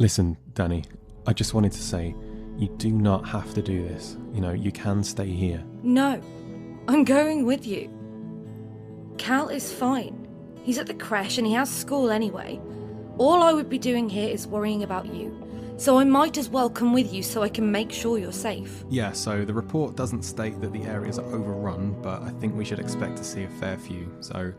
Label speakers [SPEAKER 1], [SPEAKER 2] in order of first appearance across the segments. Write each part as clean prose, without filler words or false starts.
[SPEAKER 1] Listen, Danny, I just wanted to say, you do not have to do this. You can stay here.
[SPEAKER 2] No, I'm going with you. Cal is fine. He's at the creche and he has school anyway. All I would be doing here is worrying about you. So I might as well come with you so I can make sure you're safe.
[SPEAKER 1] Yeah, so the report doesn't state that the areas are overrun, but I think we should expect to see a fair few. So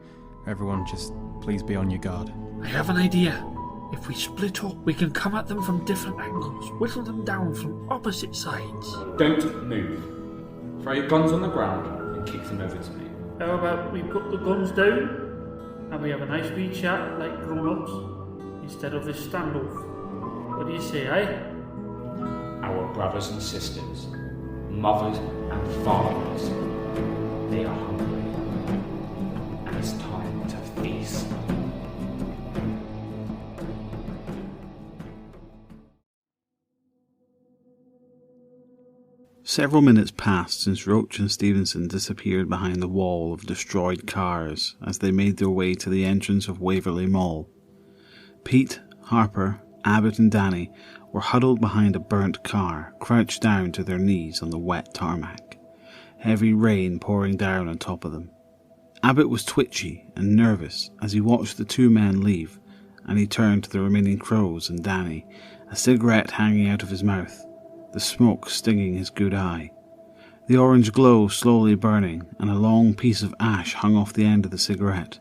[SPEAKER 1] everyone just please be on your guard.
[SPEAKER 3] I have an idea. If we split up, we can come at them from different angles, whittle them down from opposite sides.
[SPEAKER 4] Don't move. Throw your guns on the ground and kick them over to me.
[SPEAKER 3] How about we put the guns down and we have a nice wee chat like grown-ups instead of this standoff? What do you say, eh?
[SPEAKER 4] Our brothers and sisters, mothers and fathers, they are hungry. And it's time to feast.
[SPEAKER 5] Several minutes passed since Roach and Stevenson disappeared behind the wall of destroyed cars as they made their way to the entrance of Waverley Mall. Pete, Harper, Abbot and Danny were huddled behind a burnt car, crouched down to their knees on the wet tarmac, heavy rain pouring down on top of them. Abbot was twitchy and nervous as he watched the two men leave, and he turned to the remaining crows and Danny, a cigarette hanging out of his mouth, the smoke stinging his good eye. The orange glow slowly burning, and a long piece of ash hung off the end of the cigarette.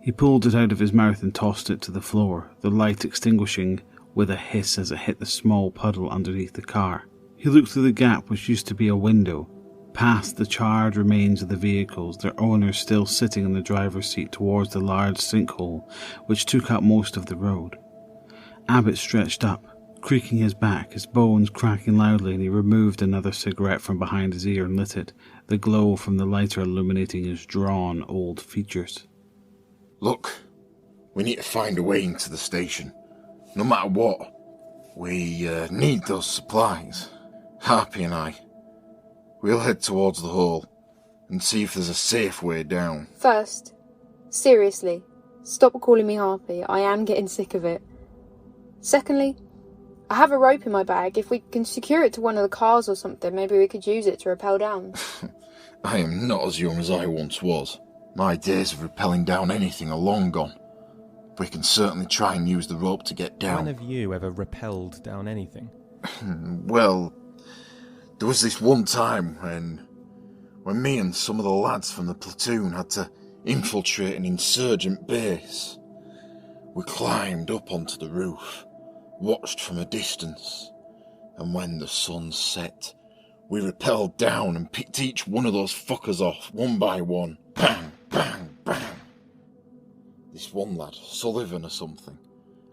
[SPEAKER 5] He pulled it out of his mouth and tossed it to the floor, the light extinguishing with a hiss as it hit the small puddle underneath the car. He looked through the gap which used to be a window, past the charred remains of the vehicles, their owners still sitting in the driver's seat towards the large sinkhole which took up most of the road. Abbot stretched up, creaking his back, his bones cracking loudly, and he removed another cigarette from behind his ear and lit it, the glow from the lighter illuminating his drawn, old features.
[SPEAKER 6] Look, we need to find a way into the station. No matter what. We need those supplies. Harpy and I. We'll head towards the hall and see if there's a safe way down.
[SPEAKER 7] First, seriously, stop calling me Harpy. I am getting sick of it. Secondly, I have a rope in my bag. If we can secure it to one of the cars or something, maybe we could use it to rappel down.
[SPEAKER 6] I am not as young as I once was. My days of rappelling down anything are long gone. We can certainly try and use the rope to get down.
[SPEAKER 1] When have you ever rappelled down anything?
[SPEAKER 6] Well, there was this one time when me and some of the lads from the platoon had to infiltrate an insurgent base. We climbed up onto the roof, watched from a distance, and when the sun set, we rappelled down and picked each one of those fuckers off, one by one. Bang, bang, bang. This one lad, Sullivan or something,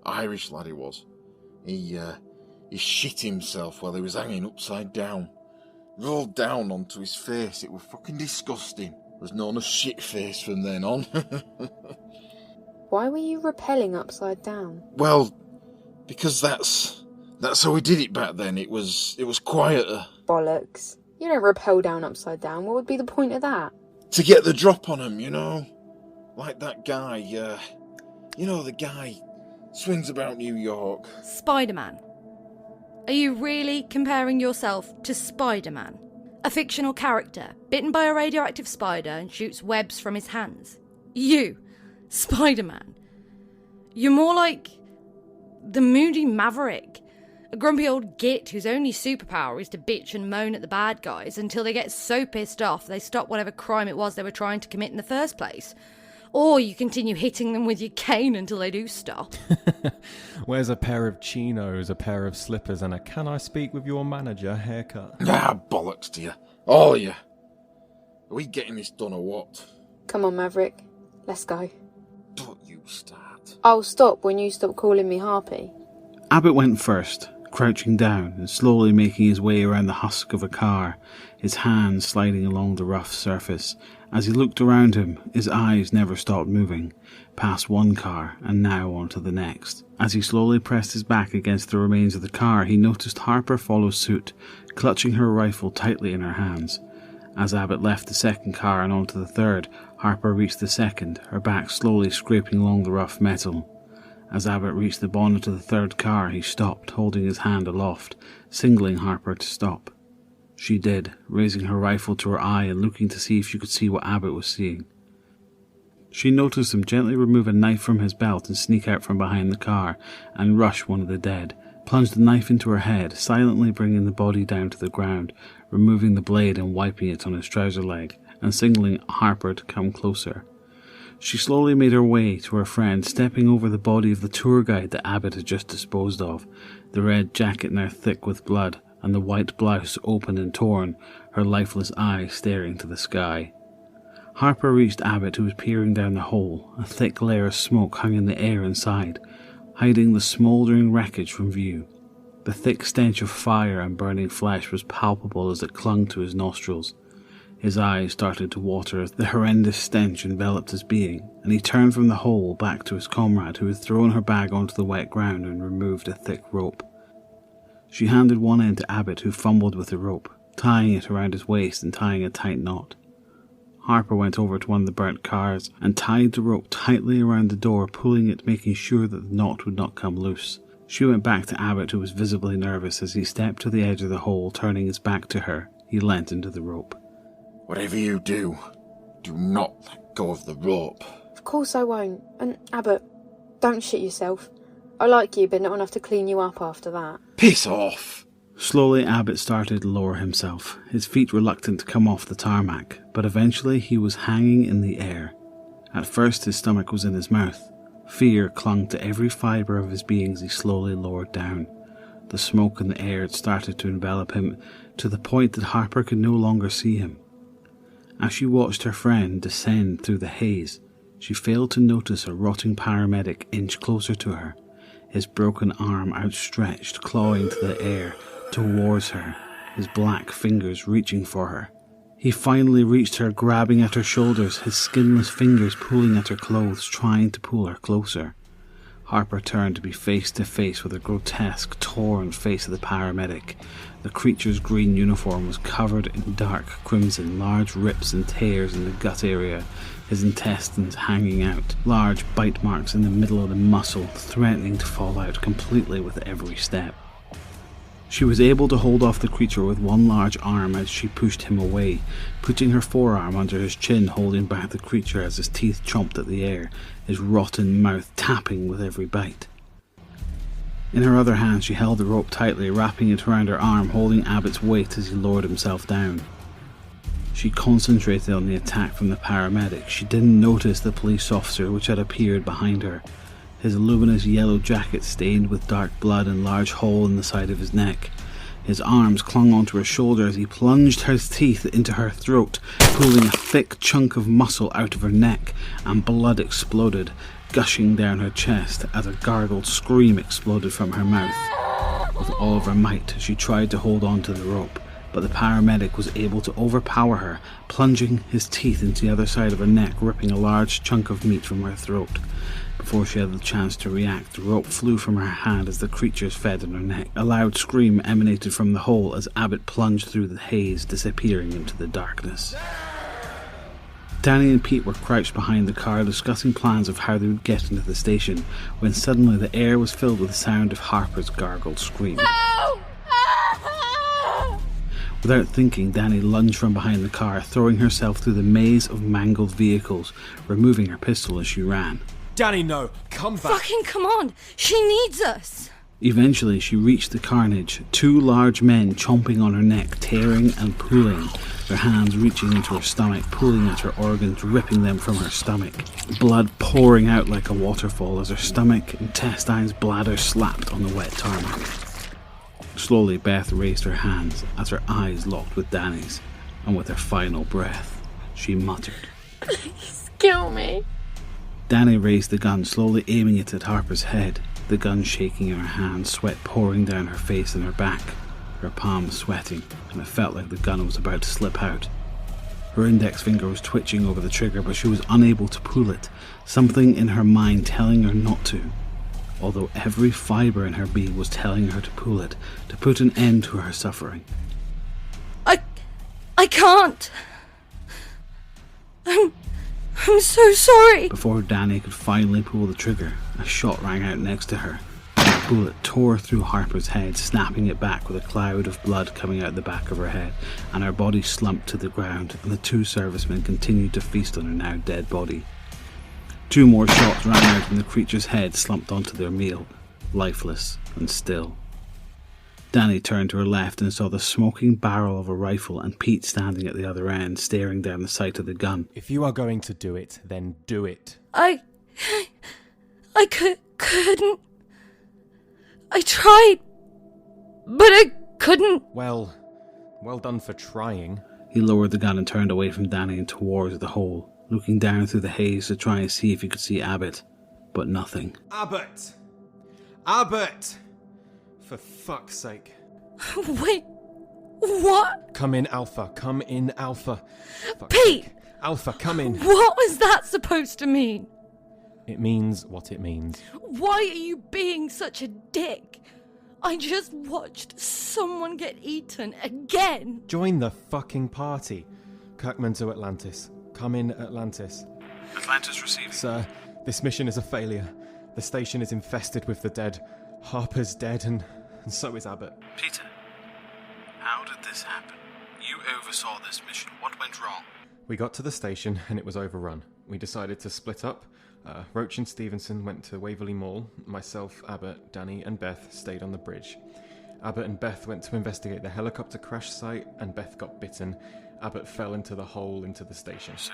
[SPEAKER 6] Irish lad he was, he shit himself while he was hanging upside down. Rolled down onto his face. It was fucking disgusting. Was known as shit face from then on.
[SPEAKER 7] Why were you rappelling upside down?
[SPEAKER 6] Well, because that's how we did it back then. It was quieter.
[SPEAKER 7] Bollocks. You don't rappel down upside down. What would be the point of that?
[SPEAKER 6] To get the drop on him, you know? Like that guy, you know, the guy swings about New York.
[SPEAKER 2] Spider-Man. Are you really comparing yourself to Spider-Man? A fictional character, bitten by a radioactive spider and shoots webs from his hands. You, Spider-Man. You're more like the Moody Maverick. A grumpy old git whose only superpower is to bitch and moan at the bad guys until they get so pissed off they stop whatever crime it was they were trying to commit in the first place. Or you continue hitting them with your cane until they do stop.
[SPEAKER 1] Where's a pair of chinos, a pair of slippers, and a "can I speak with your manager" haircut?
[SPEAKER 6] Ah, bollocks to you. All of you. Are we getting this done or what?
[SPEAKER 7] Come on, Maverick. Let's go.
[SPEAKER 6] Don't you start.
[SPEAKER 7] I'll stop when you stop calling me Harpy.
[SPEAKER 5] Abbot went first, crouching down and slowly making his way around the husk of a car, his hands sliding along the rough surface. As he looked around him, his eyes never stopped moving, past one car and now onto the next. As he slowly pressed his back against the remains of the car, he noticed Harper follow suit, clutching her rifle tightly in her hands. As Abbot left the second car and onto the third, Harper reached the second, her back slowly scraping along the rough metal. As Abbot reached the bonnet of the third car, he stopped, holding his hand aloft, signaling Harper to stop. She did, raising her rifle to her eye and looking to see if she could see what Abbot was seeing. She noticed him gently remove a knife from his belt and sneak out from behind the car and rush one of the dead, plunge the knife into her head, silently bringing the body down to the ground, removing the blade and wiping it on his trouser leg, and signaling Harper to come closer. She slowly made her way to her friend, stepping over the body of the tour guide that Abbot had just disposed of, the red jacket now thick with blood, and the white blouse open and torn, her lifeless eyes staring to the sky. Harper reached Abbot, who was peering down the hole. A thick layer of smoke hung in the air inside, hiding the smouldering wreckage from view. The thick stench of fire and burning flesh was palpable as it clung to his nostrils. His eyes started to water as the horrendous stench enveloped his being, and he turned from the hole back to his comrade, who had thrown her bag onto the wet ground and removed a thick rope. She handed one end to Abbot, who fumbled with the rope, tying it around his waist and tying a tight knot. Harper went over to one of the burnt cars and tied the rope tightly around the door, pulling it, making sure that the knot would not come loose. She went back to Abbot, who was visibly nervous. As he stepped to the edge of the hole, turning his back to her, he leant into the rope.
[SPEAKER 6] Whatever you do not let go of the rope.
[SPEAKER 7] Of course I won't. And Abbot, don't shit yourself. I like you, but not enough to clean you up after that.
[SPEAKER 6] Piss off!
[SPEAKER 5] Slowly, Abbot started to lower himself, his feet reluctant to come off the tarmac, but eventually he was hanging in the air. At first his stomach was in his mouth. Fear clung to every fibre of his being as he slowly lowered down. The smoke in the air had started to envelop him, to the point that Harper could no longer see him. As she watched her friend descend through the haze, she failed to notice a rotting paramedic inch closer to her, his broken arm outstretched, clawing to the air, towards her, his black fingers reaching for her. He finally reached her, grabbing at her shoulders, his skinless fingers pulling at her clothes, trying to pull her closer. Harper turned to be face to face with the grotesque, torn face of the paramedic. The creature's green uniform was covered in dark crimson, large rips and tears in the gut area, his intestines hanging out, large bite marks in the middle of the muscle, threatening to fall out completely with every step. She was able to hold off the creature with one large arm as she pushed him away, putting her forearm under his chin, holding back the creature as his teeth chomped at the air, his rotten mouth tapping with every bite. In her other hand she held the rope tightly, wrapping it around her arm, holding Abbot's weight as he lowered himself down. She concentrated on the attack from the paramedic. She didn't notice the police officer which had appeared behind her, his luminous yellow jacket stained with dark blood and large hole in the side of his neck. His arms clung onto her shoulder as he plunged his teeth into her throat, pulling a thick chunk of muscle out of her neck, and blood exploded, gushing down her chest as a gargled scream exploded from her mouth. With all of her might, she tried to hold on to the rope, but the paramedic was able to overpower her, plunging his teeth into the other side of her neck, ripping a large chunk of meat from her throat. Before she had the chance to react, the rope flew from her hand as the creatures fed in her neck. A loud scream emanated from the hole as Abbot plunged through the haze, disappearing into the darkness. Danny and Pete were crouched behind the car, discussing plans of how they would get into the station, when suddenly the air was filled with the sound of Harper's gargled scream. Without thinking, Danny lunged from behind the car, throwing herself through the maze of mangled vehicles, removing her pistol as she ran.
[SPEAKER 8] Danny, no! Come back!
[SPEAKER 2] Fucking come on! She needs us!
[SPEAKER 5] Eventually, she reached the carnage, two large men chomping on her neck, tearing and pulling, their hands reaching into her stomach, pulling at her organs, ripping them from her stomach. Blood pouring out like a waterfall as her stomach, intestines, bladder slapped on the wet tarmac. Slowly, Beth raised her hands as her eyes locked with Danny's, and with her final breath, she muttered,
[SPEAKER 7] Please kill me.
[SPEAKER 5] Danny raised the gun, slowly aiming it at Harper's head, the gun shaking in her hand, sweat pouring down her face and her back, her palms sweating, and it felt like the gun was about to slip out. Her index finger was twitching over the trigger, but she was unable to pull it, something in her mind telling her not to, although every fibre in her being was telling her to pull it, to put an end to her suffering.
[SPEAKER 2] I can't! I'm so sorry!
[SPEAKER 5] Before Danny could finally pull the trigger, A shot rang out next to her. A bullet tore through Harper's head, snapping it back with a cloud of blood coming out the back of her head, and her body slumped to the ground, and the two servicemen continued to feast on her now dead body. 2 more shots rang out and the creature's head slumped onto their meal, lifeless and still. Danny turned to her left and saw the smoking barrel of a rifle and Pete standing at the other end, staring down the sight of the gun.
[SPEAKER 8] If you are going to do it, then do it.
[SPEAKER 2] I couldn't. I tried, but I couldn't.
[SPEAKER 8] Well done for trying.
[SPEAKER 5] He lowered the gun and turned away from Danny and towards the hole, looking down through the haze to try and see if he could see Abbot, but nothing.
[SPEAKER 8] Abbot! Abbot! For fuck's sake.
[SPEAKER 2] Wait, what?
[SPEAKER 8] Come in, Alpha. Come in, Alpha. Fuck's
[SPEAKER 2] Pete!
[SPEAKER 8] sake. Alpha, come in.
[SPEAKER 2] What was that supposed to mean?
[SPEAKER 8] It means what it means.
[SPEAKER 2] Why are you being such a dick? I just watched someone get eaten again.
[SPEAKER 8] Join the fucking party. Kirkman to Atlantis. Come in, Atlantis.
[SPEAKER 5] Atlantis receiving.
[SPEAKER 8] Sir, this mission is a failure. The station is infested with the dead. Harper's dead and so is Abbot.
[SPEAKER 5] Peter, how did this happen? You oversaw this mission. What went wrong?
[SPEAKER 8] We got to the station and it was overrun. We decided to split up. Roach and Stevenson went to Waverley Mall. Myself, Abbot, Danny and Beth stayed on the bridge. Abbot and Beth went to investigate the helicopter crash site and Beth got bitten. Abbot fell into the hole into the station.
[SPEAKER 5] So,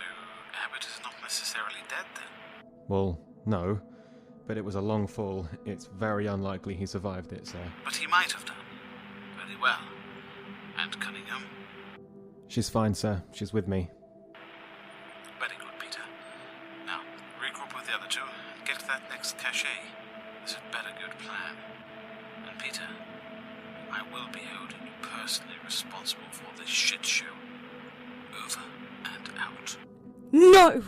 [SPEAKER 5] Abbot is not necessarily dead then?
[SPEAKER 8] Well, no. But it was a long fall. It's very unlikely he survived it, sir.
[SPEAKER 5] But he might have done. Very well. And Cunningham?
[SPEAKER 8] She's fine, sir. She's with me.
[SPEAKER 5] Very good, Peter. Now, regroup with the other two and get to that next cache. This had better good plan. And Peter, I will be holding you personally responsible for this shit show. Over and out.
[SPEAKER 2] No!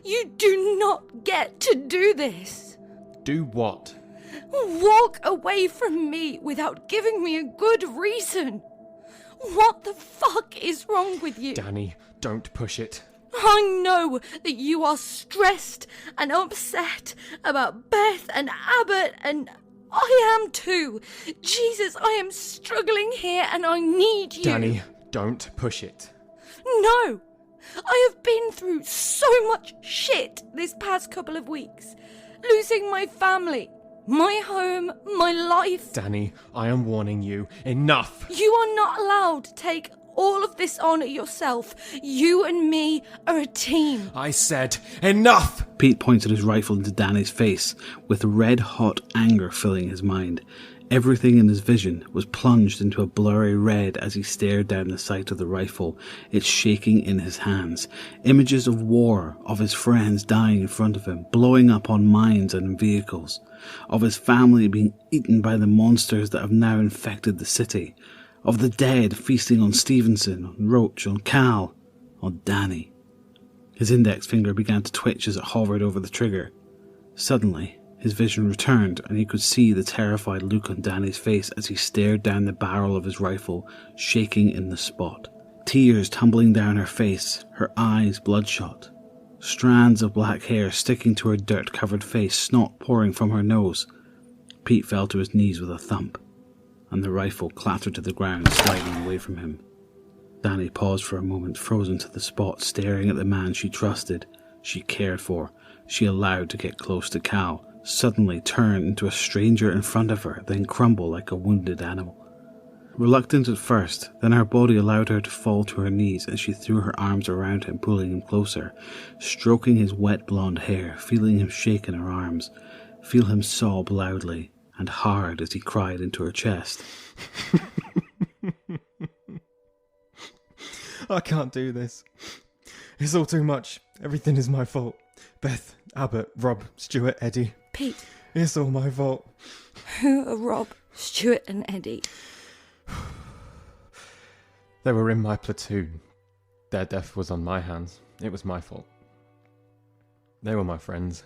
[SPEAKER 2] You do not get to do this.
[SPEAKER 8] Do what?
[SPEAKER 2] Walk away from me without giving me a good reason. What the fuck is wrong with you?
[SPEAKER 8] Danny, don't push it.
[SPEAKER 2] I know that you are stressed and upset about Beth and Abbot, and I am too. Jesus, I am struggling here and I need you.
[SPEAKER 8] Danny, don't push it.
[SPEAKER 2] No! I have been through so much shit this past couple of weeks. Losing my family, my home, my life.
[SPEAKER 8] Danny, I am warning you. Enough!
[SPEAKER 2] You are not allowed to take all of this on yourself. You and me are a team.
[SPEAKER 8] I said enough!
[SPEAKER 5] Pete pointed his rifle into Danny's face, with red-hot anger filling his mind. Everything in his vision was plunged into a blurry red as he stared down the sight of the rifle, it shaking in his hands. Images of war, of his friends dying in front of him, blowing up on mines and in vehicles, of his family being eaten by the monsters that have now infected the city, of the dead feasting on Stevenson, on Roach, on Cal, on Danny. His index finger began to twitch as it hovered over the trigger. Suddenly, his vision returned, and he could see the terrified look on Danny's face as he stared down the barrel of his rifle, shaking in the spot. Tears tumbling down her face, her eyes bloodshot. Strands of black hair sticking to her dirt-covered face, snot pouring from her nose. Pete fell to his knees with a thump, and the rifle clattered to the ground, sliding away from him. Danny paused for a moment, frozen to the spot, staring at the man she trusted, she cared for, she allowed to get close to Cal, suddenly turn into a stranger in front of her, then crumble like a wounded animal. Reluctant at first, then her body allowed her to fall to her knees as she threw her arms around him, pulling him closer, stroking his wet blonde hair, feeling him shake in her arms, feel him sob loudly and hard as he cried into her chest.
[SPEAKER 8] I can't do this. It's all too much. Everything is my fault. Beth, Abbott, Rob, Stuart, Eddie.
[SPEAKER 2] Pete.
[SPEAKER 8] It's all my fault.
[SPEAKER 2] Who are Rob, Stuart and Eddie?
[SPEAKER 8] They were in my platoon. Their death was on my hands. It was my fault. They were my friends.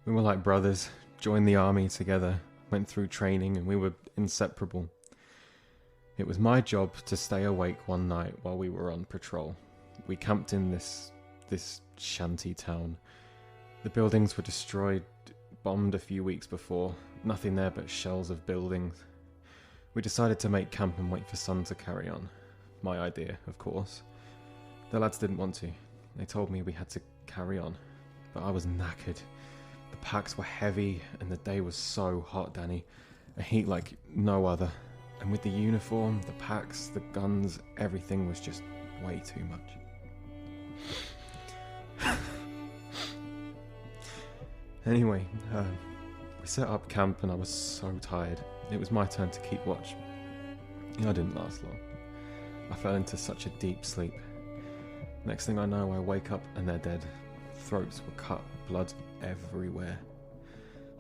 [SPEAKER 8] We were like brothers, joined the army together, went through training, and we were inseparable. It was my job to stay awake one night while we were on patrol. We camped in this shanty town. The buildings were destroyed. bombed a few weeks before. Nothing there but shells of buildings. We decided to make camp and wait for sun to carry on. My idea, of course. The lads didn't want to. They told me we had to carry on. But I was knackered. The packs were heavy and the day was so hot, Danny. A heat like no other. And with the uniform, the packs, the guns, everything was just way too much. Anyway, we set up camp and I was so tired. It was my turn to keep watch. I didn't last long. I fell into such a deep sleep. Next thing I know, I wake up and they're dead. Throats were cut, blood everywhere.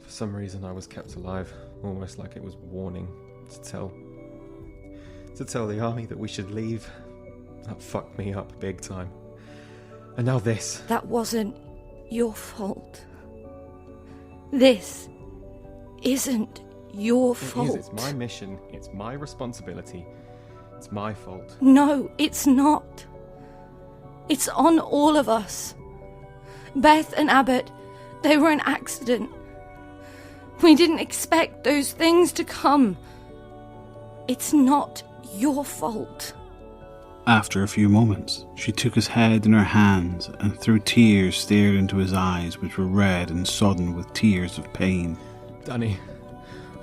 [SPEAKER 8] For some reason I was kept alive, almost like it was warning to tell the army that we should leave. That fucked me up big time. And now this.
[SPEAKER 2] That wasn't your fault. This isn't your fault.
[SPEAKER 8] It is. It's my mission. It's my responsibility. It's my fault.
[SPEAKER 2] No, it's not. It's on all of us. Beth and Abbot, they were an accident. We didn't expect those things to come. It's not your fault.
[SPEAKER 5] After a few moments, she took his head in her hands and through tears stared into his eyes, which were red and sodden with tears of pain.
[SPEAKER 8] Danny,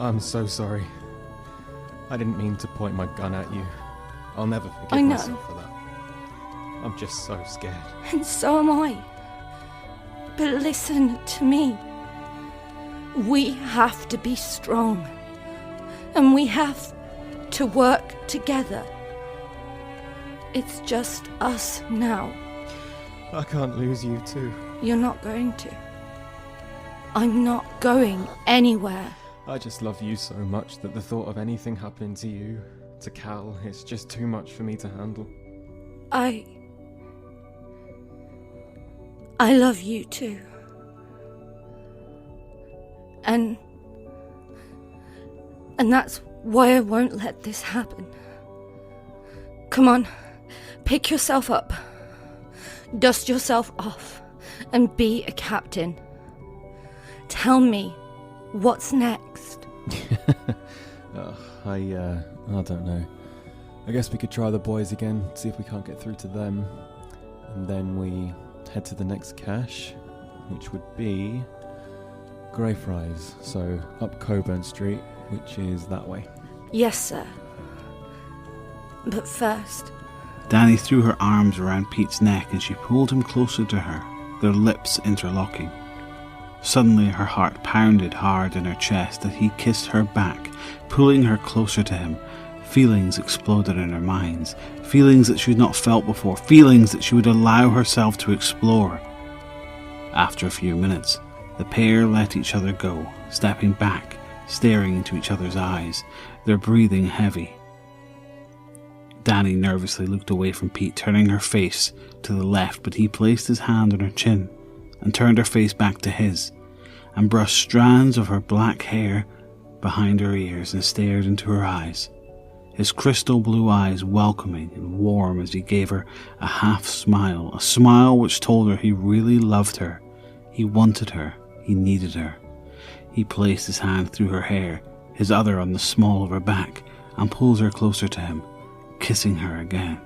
[SPEAKER 8] I'm so sorry. I didn't mean to point my gun at you. I'll never forgive myself for that. I'm just so scared.
[SPEAKER 2] And so am I. But listen to me. We have to be strong. And we have to work together. It's just us now.
[SPEAKER 8] I can't lose you too.
[SPEAKER 2] You're not going to. I'm not going anywhere.
[SPEAKER 8] I just love you so much that the thought of anything happening to you, to Cal, is just too much for me to handle.
[SPEAKER 2] I love you too. And that's why I won't let this happen. Come on, pick yourself up. Dust yourself off and be a captain. Tell me what's next.
[SPEAKER 8] I don't know. I guess we could try the boys again, see if we can't get through to them. And then we head to the next cache, which would be Greyfriars, so up Coburn Street, which is that way.
[SPEAKER 2] Yes, sir. But first...
[SPEAKER 5] Danny threw her arms around Pete's neck and she pulled him closer to her, their lips interlocking. Suddenly her heart pounded hard in her chest as he kissed her back, pulling her closer to him. Feelings exploded in her minds, feelings that she had not felt before, feelings that she would allow herself to explore. After a few minutes, the pair let each other go, stepping back, staring into each other's eyes, their breathing heavy. Danny nervously looked away from Pete, turning her face to the left, but he placed his hand on her chin and turned her face back to his, and brushed strands of her black hair behind her ears and stared into her eyes, his crystal blue eyes welcoming and warm as he gave her a half smile, a smile which told her he really loved her, he wanted her, he needed her. He placed his hand through her hair, his other on the small of her back, and pulled her closer to him, kissing her again.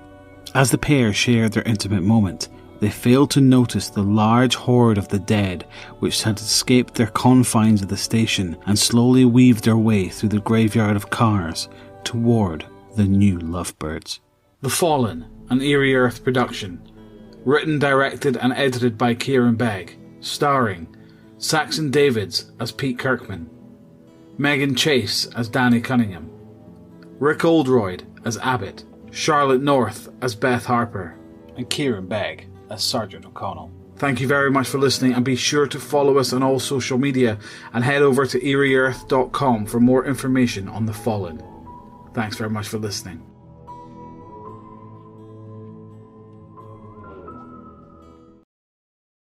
[SPEAKER 5] As the pair shared their intimate moment, they failed to notice the large horde of the dead which had escaped their confines of the station and slowly weaved their way through the graveyard of cars toward the new Lovebirds. The Fallen, an Eerie Earth production. Written, directed and edited by Kieran Begg. Starring Saxon Davids as Pete Kirkman, Megan Chase as Danny Cunningham, Rick Oldroyd as Abbot, Charlotte North as Beth Harper, and Kieran Begg as Sergeant O'Connell. Thank you very much for listening, and be sure to follow us on all social media and head over to eerieearth.com for more information on The Fallen. Thanks very much for listening.